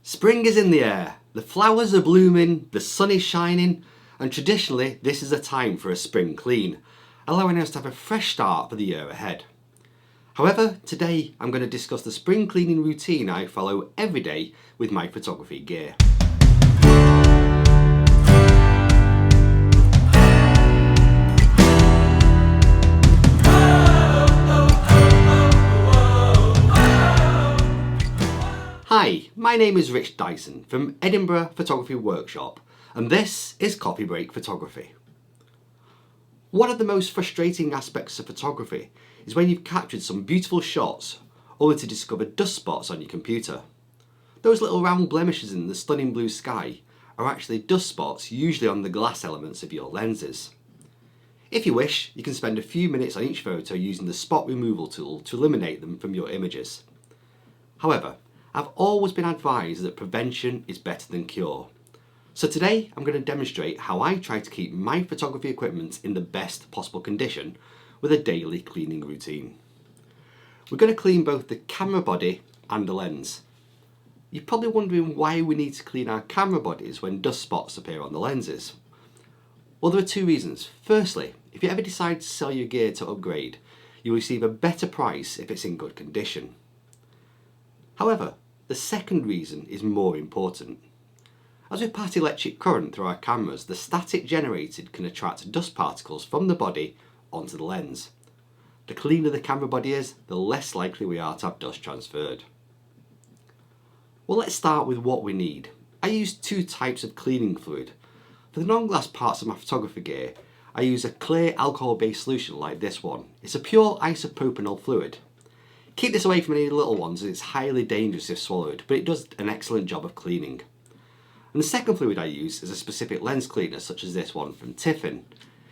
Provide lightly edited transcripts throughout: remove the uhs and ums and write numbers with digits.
Spring is in the air, the flowers are blooming, the sun is shining, and traditionally this is a time for a spring clean, allowing us to have a fresh start for the year ahead. However, today I'm going to discuss the spring cleaning routine I follow every day with my photography gear. Hi, my name is Rich Dyson from Edinburgh Photography Workshop, and this is Coffee Break Photography. One of the most frustrating aspects of photography is when you've captured some beautiful shots only to discover dust spots on your computer. Those little round blemishes in the stunning blue sky are actually dust spots, usually on the glass elements of your lenses. If you wish, you can spend a few minutes on each photo using the spot removal tool to eliminate them from your images. However, I've always been advised that prevention is better than cure. So today I'm going to demonstrate how I try to keep my photography equipment in the best possible condition with a daily cleaning routine. We're going to clean both the camera body and the lens. You're probably wondering why we need to clean our camera bodies when dust spots appear on the lenses. Well, there are two reasons. Firstly, if you ever decide to sell your gear to upgrade, you'll receive a better price if it's in good condition. However, the second reason is more important. As we pass electric current through our cameras, the static generated can attract dust particles from the body onto the lens. The cleaner the camera body is, the less likely we are to have dust transferred. Well, let's start with what we need. I use two types of cleaning fluid. For the non-glass parts of my photography gear, I use a clear alcohol-based solution like this one. It's a pure isopropanol fluid. Keep this away from any little ones as it's highly dangerous if swallowed, but it does an excellent job of cleaning. And the second fluid I use is a specific lens cleaner such as this one from Tiffin.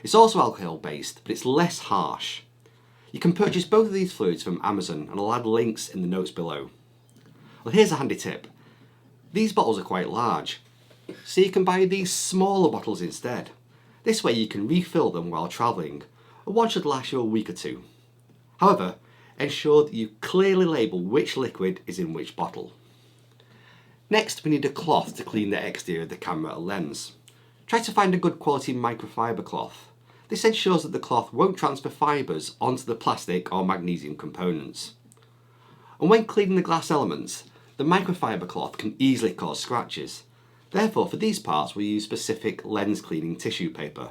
It's also alcohol based, but it's less harsh. You can purchase both of these fluids from Amazon, and I'll add links in the notes below. Well, here's a handy tip. These bottles are quite large, so you can buy these smaller bottles instead. This way you can refill them while travelling, and one should last you a week or two. However, ensure that you clearly label which liquid is in which bottle. Next, we need a cloth to clean the exterior of the camera or lens. Try to find a good quality microfiber cloth. This ensures that the cloth won't transfer fibres onto the plastic or magnesium components. And when cleaning the glass elements, the microfiber cloth can easily cause scratches. Therefore, for these parts we use specific lens cleaning tissue paper.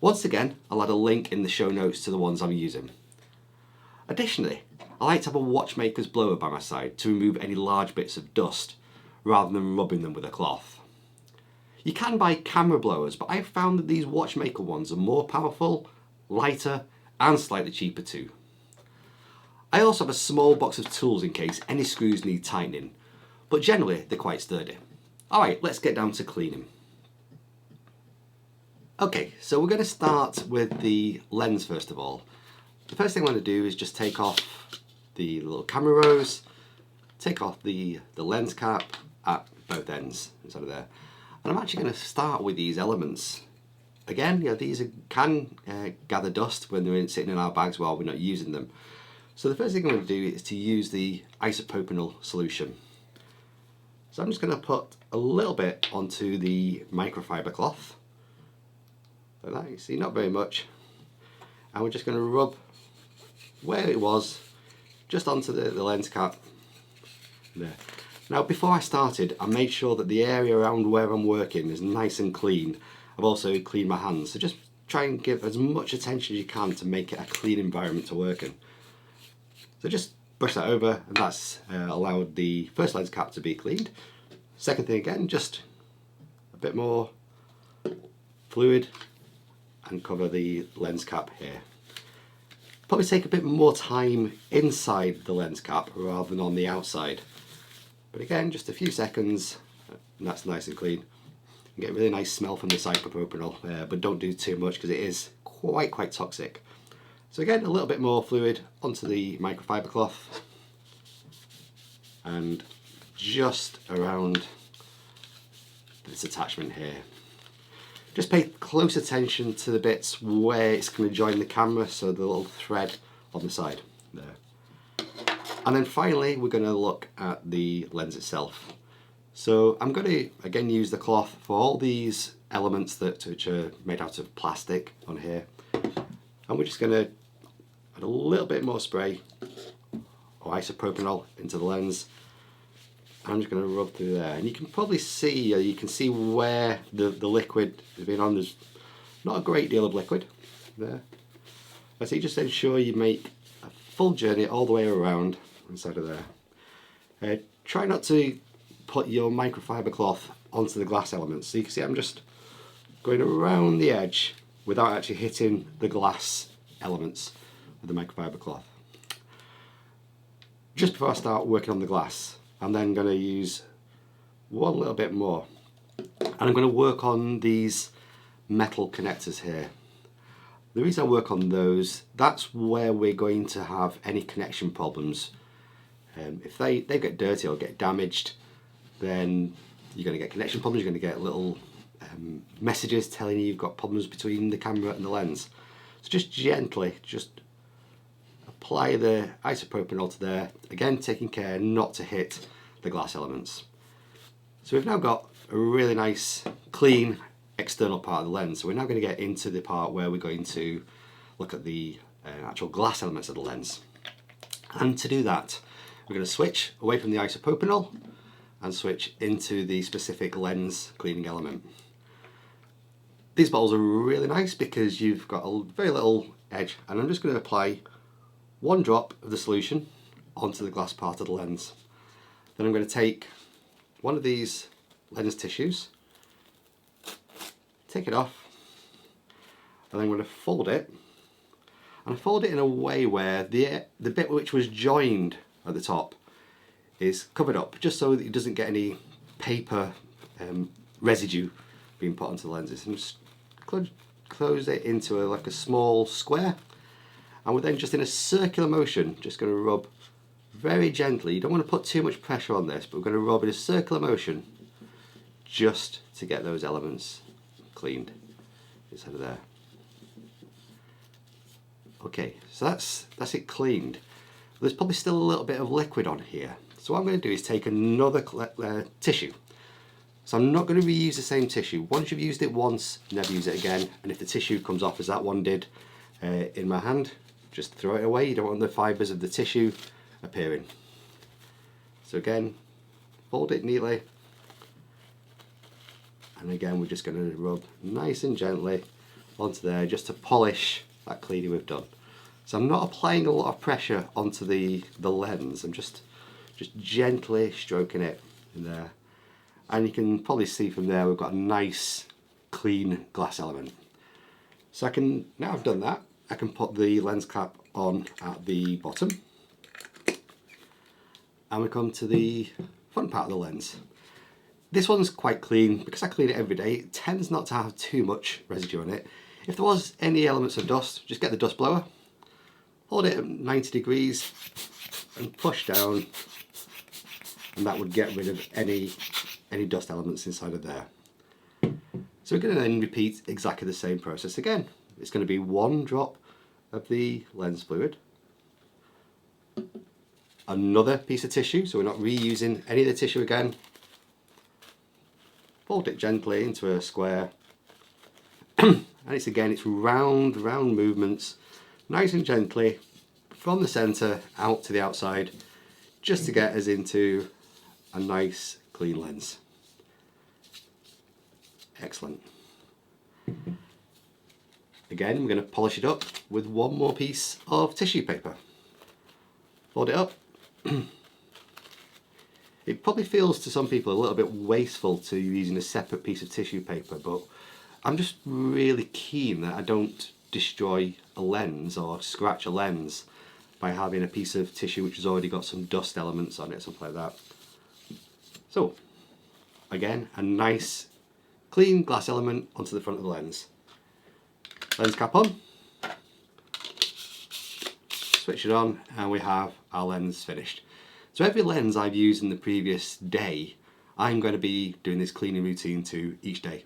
Once again, I'll add a link in the show notes to the ones I'm using. Additionally, I like to have a watchmaker's blower by my side to remove any large bits of dust, rather than rubbing them with a cloth. You can buy camera blowers, but I've found that these watchmaker ones are more powerful, lighter, and slightly cheaper too. I also have a small box of tools in case any screws need tightening, but generally they're quite sturdy. Alright, let's get down to cleaning. Okay, so we're going to start with the lens first of all. The first thing I'm going to do is just take off the little camera rose, take off the lens cap at both ends, inside of there. And I'm actually going to start with these elements. Again, these can gather dust when they're sitting in our bags while we're not using them. So the first thing I'm going to do is to use the isopropanol solution. So I'm just going to put a little bit onto the microfiber cloth. Like that, you see, not very much. And we're just going to rub where it was, just onto the lens cap there. Now, before I started, I made sure that the area around where I'm working is nice and clean. I've also cleaned my hands, so just try and give as much attention as you can to make it a clean environment to work in. So just brush that over, and that's allowed the first lens cap to be cleaned. Second thing again, just a bit more fluid and cover the lens cap here. Probably take a bit more time inside the lens cap rather than on the outside. But again, just a few seconds, and that's nice and clean. You get a really nice smell from the isopropanol, but don't do too much because it is quite toxic. So again, a little bit more fluid onto the microfiber cloth, and just around this attachment here. Just pay close attention to the bits where it's going to join the camera, so the little thread on the side there. And then finally we're going to look at the lens itself. So I'm going to again use the cloth for all these elements which are made out of plastic on here, and we're just going to add a little bit more spray or isopropanol into the lens. I'm just going to rub through there, and you can probably see, you can see where the liquid has been on. There's not a great deal of liquid there. So you just ensure you make a full journey all the way around inside of there. Try not to put your microfiber cloth onto the glass elements. So you can see I'm just going around the edge without actually hitting the glass elements with the microfiber cloth. Just before I start working on the glass, I'm then going to use one little bit more, and I'm going to work on these metal connectors here. The reason I work on those, that's where we're going to have any connection problems. If they get dirty or get damaged, then you're going to get connection problems. You're going to get little messages telling you you've got problems between the camera and the lens. So just gently, just apply the isopropanol to there, again taking care not to hit the glass elements. So we've now got a really nice clean external part of the lens. So we're now going to get into the part where we're going to look at the actual glass elements of the lens. And to do that, we're going to switch away from the isopropanol and switch into the specific lens cleaning element. These bottles are really nice because you've got a very little edge, and I'm just going to apply one drop of the solution onto the glass part of the lens. Then I'm going to take one of these lens tissues, take it off, and then I'm going to fold it, and I fold it in a way where the bit which was joined at the top is covered up, just so that it doesn't get any paper residue being put onto the lenses. And just close it into like a small square, and we're then just in a circular motion just going to rub very gently. You don't want to put too much pressure on this, but we're going to rub in a circular motion just to get those elements cleaned inside of there. Okay, so that's it cleaned. There's probably still a little bit of liquid on here. So what I'm going to do is take another tissue. So I'm not going to reuse the same tissue. Once you've used it once, never use it again. And if the tissue comes off as that one did in my hand, just throw it away. You don't want the fibres of the tissue appearing. So again, fold it neatly. And again, we're just going to rub nice and gently onto there just to polish that cleaning we've done. So I'm not applying a lot of pressure onto the lens. I'm just gently stroking it in there. And you can probably see from there we've got a nice clean glass element. So I can, now I've done that, I can put the lens cap on at the bottom, and we come to the front part of the lens. This one's quite clean because I clean it every day. It tends not to have too much residue on it. If there was any elements of dust, just get the dust blower, hold it at 90 degrees and push down, and that would get rid of any dust elements inside of there. So we're going to then repeat exactly the same process again. It's going to be one drop of the lens fluid, another piece of tissue, so we're not reusing any of the tissue again. Fold it gently into a square, and it's round movements, nice and gently from the centre out to the outside, just to get us into a nice clean lens. Excellent. Again, we're going to polish it up with one more piece of tissue paper. Fold it up. It probably feels to some people a little bit wasteful to using a separate piece of tissue paper, but I'm just really keen that I don't destroy a lens or scratch a lens by having a piece of tissue which has already got some dust elements on it, something like that. So, again, a nice clean glass element onto the front of the lens. Lens cap on, switch it on, and we have our lens finished. So every lens I've used in the previous day, I'm going to be doing this cleaning routine to each day.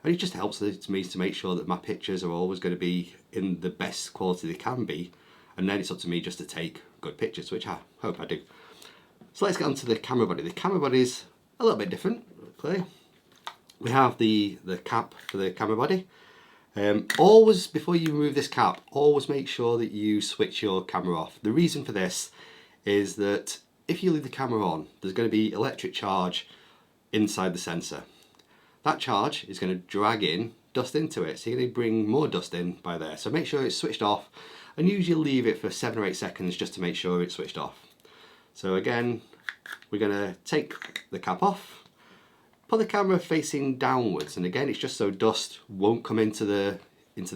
And it just helps me to make sure that my pictures are always going to be in the best quality they can be, and then it's up to me just to take good pictures, which I hope I do. So let's get on to the camera body. The camera body's a little bit different, clearly. We have the cap for the camera body. Always, before you remove this cap, always make sure that you switch your camera off. The reason for this is that if you leave the camera on, there's going to be electric charge inside the sensor. That charge is going to drag in dust into it, so you're going to bring more dust in by there. So make sure it's switched off, and usually leave it for 7 or 8 seconds just to make sure it's switched off. So again, we're going to take the cap off, put the camera facing downwards, and again it's just so dust won't come into the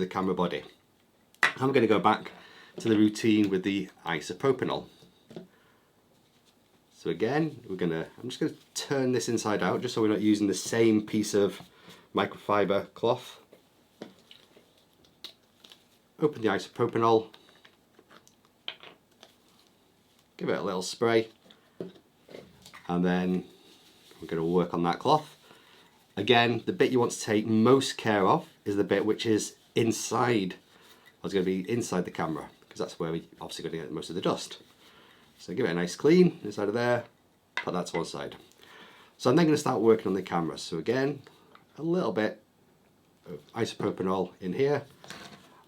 camera body. I'm going to go back to the routine with the isopropanol. So again, I'm just going to turn this inside out just so we're not using the same piece of microfiber cloth. Open the isopropanol, give it a little spray, and then we're going to work on that cloth. Again, the bit you want to take most care of is the bit which is inside, or it's going to be inside the camera, because that's where we're obviously going to get most of the dust. So give it a nice clean inside of there, put that to one side. So I'm then going to start working on the camera. So again, a little bit of isopropanol in here,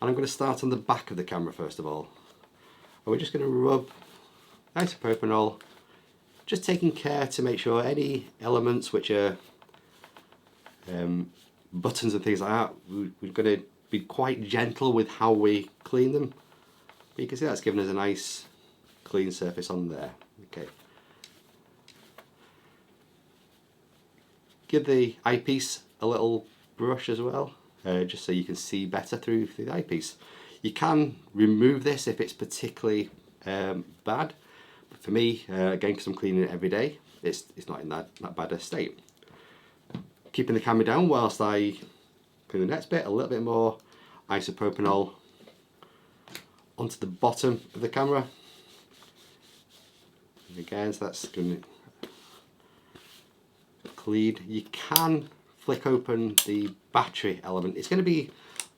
and I'm going to start on the back of the camera first of all. And we're just going to rub isopropanol, just taking care to make sure any elements which are buttons and things like that, we're going to be quite gentle with how we clean them. But you can see that's giving us a nice clean surface on there. Okay. Give the eyepiece a little brush as well, just so you can see better through the eyepiece. You can remove this if it's particularly bad, but for me, again, because I'm cleaning it every day, it's not in that bad a state. Keeping the camera down whilst I clean the next bit, a little bit more isopropanol onto the bottom of the camera. Again, so that's going to clean. You can flick open the battery element. It's going to be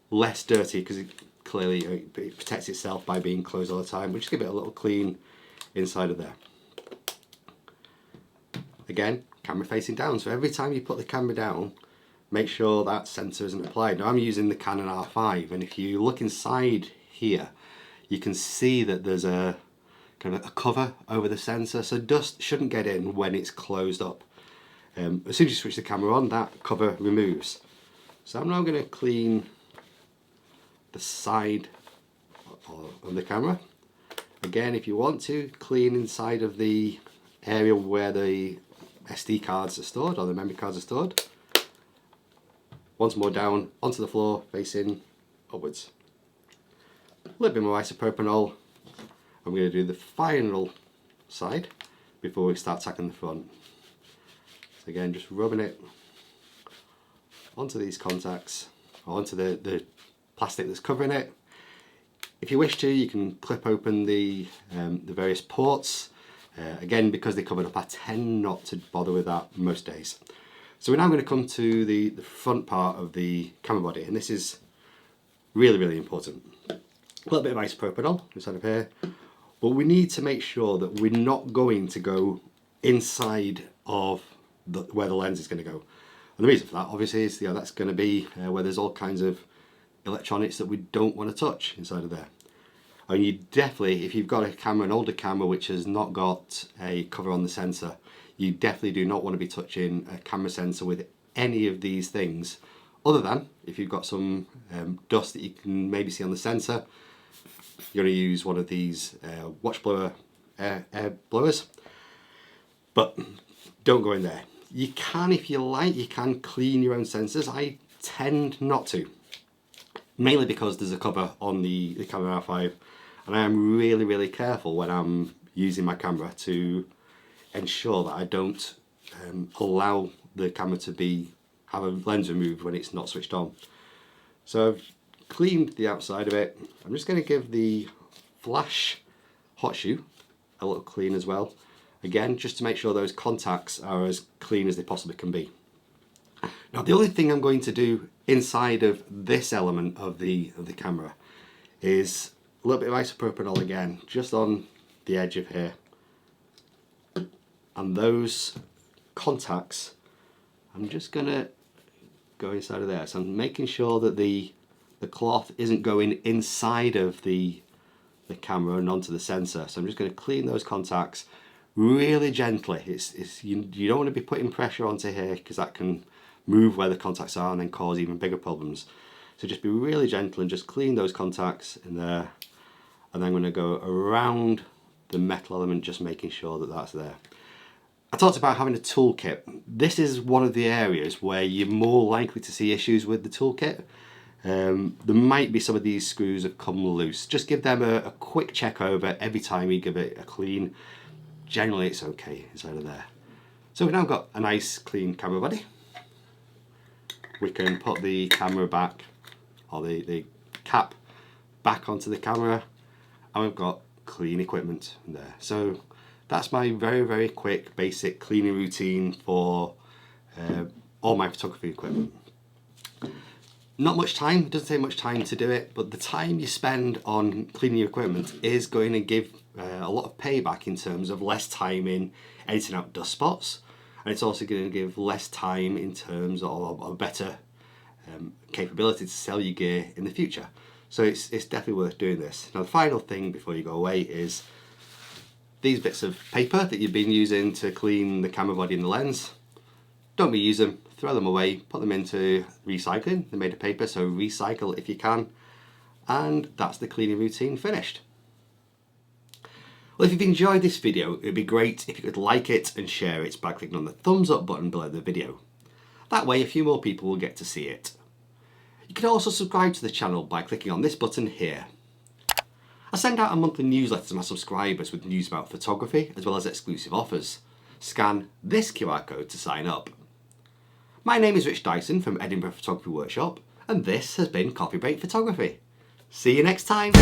less dirty because it protects itself by being closed all the time. We'll just give it a little clean inside of there. Again, camera facing down. So every time you put the camera down, make sure that sensor isn't applied. Now I'm using the Canon R5, and if you look inside here, you can see that there's a kind of a cover over the sensor, so dust shouldn't get in when it's closed up. As soon as you switch the camera on, that cover removes. So I'm now going to clean the side of the camera. Again, if you want to, clean inside of the area where the SD cards are stored, or the memory cards are stored. Once more down onto the floor, facing upwards. A little bit more isopropanol. I'm going to do the final side before we start tacking the front. So again, just rubbing it onto these contacts, or onto the plastic that's covering it. If you wish to, you can clip open the various ports. Again, because they're covered up, I tend not to bother with that most days. So we're now going to come to the front part of the camera body, and this is really, really important. A little bit of isopropanol inside of here, but we need to make sure that we're not going to go inside of where the lens is going to go. And the reason for that, obviously, is that's going to be where there's all kinds of electronics that we don't want to touch inside of there. And you definitely, if you've got a camera, an older camera which has not got a cover on the sensor, you definitely do not want to be touching a camera sensor with any of these things, other than if you've got some dust that you can maybe see on the sensor. You're going to use one of these watch blower air blowers, but don't go in there. You can, if you like, you can clean your own sensors. I tend not to, mainly because there's a cover on the Canon R5, and I am really, really careful when I'm using my camera to ensure that I don't allow the camera to have a lens removed when it's not switched on. So I've cleaned the outside of it. I'm just going to give the flash hot shoe a little clean as well. Again, just to make sure those contacts are as clean as they possibly can be. Now, the only thing I'm going to do inside of this element of the camera is a little bit of isopropanol again, just on the edge of here. And those contacts, I'm just going to go inside of there. So I'm making sure that the cloth isn't going inside of the camera and onto the sensor. So I'm just going to clean those contacts really gently. You don't want to be putting pressure onto here because that can move where the contacts are and then cause even bigger problems. So just be really gentle and just clean those contacts in there. And then I'm going to go around the metal element, just making sure that that's there. I talked about having a toolkit. This is one of the areas where you're more likely to see issues with the toolkit. There might be some of these screws that come loose. Just give them a quick check over every time you give it a clean. Generally it's okay inside of there. So we've now got a nice clean camera body. We can put the camera back, or the cap back onto the camera, and we've got clean equipment there. So that's my very quick basic cleaning routine for all my photography equipment. Not much time, it doesn't take much time to do it, but the time you spend on cleaning your equipment is going to give a lot of payback in terms of less time in editing out dust spots, and it's also going to give less time in terms of a better capability to sell your gear in the future. So it's definitely worth doing this. Now the final thing before you go away is these bits of paper that you've been using to clean the camera body and the lens. Don't reuse them, throw them away, put them into recycling. They're made of paper, so recycle if you can. And that's the cleaning routine finished. Well, if you've enjoyed this video, it would be great if you could like it and share it by clicking on the thumbs up button below the video. That way a few more people will get to see it. You can also subscribe to the channel by clicking on this button here. I send out a monthly newsletter to my subscribers with news about photography as well as exclusive offers. Scan this QR code to sign up. My name is Rich Dyson from Edinburgh Photography Workshop, and this has been Coffee Break Photography. See you next time!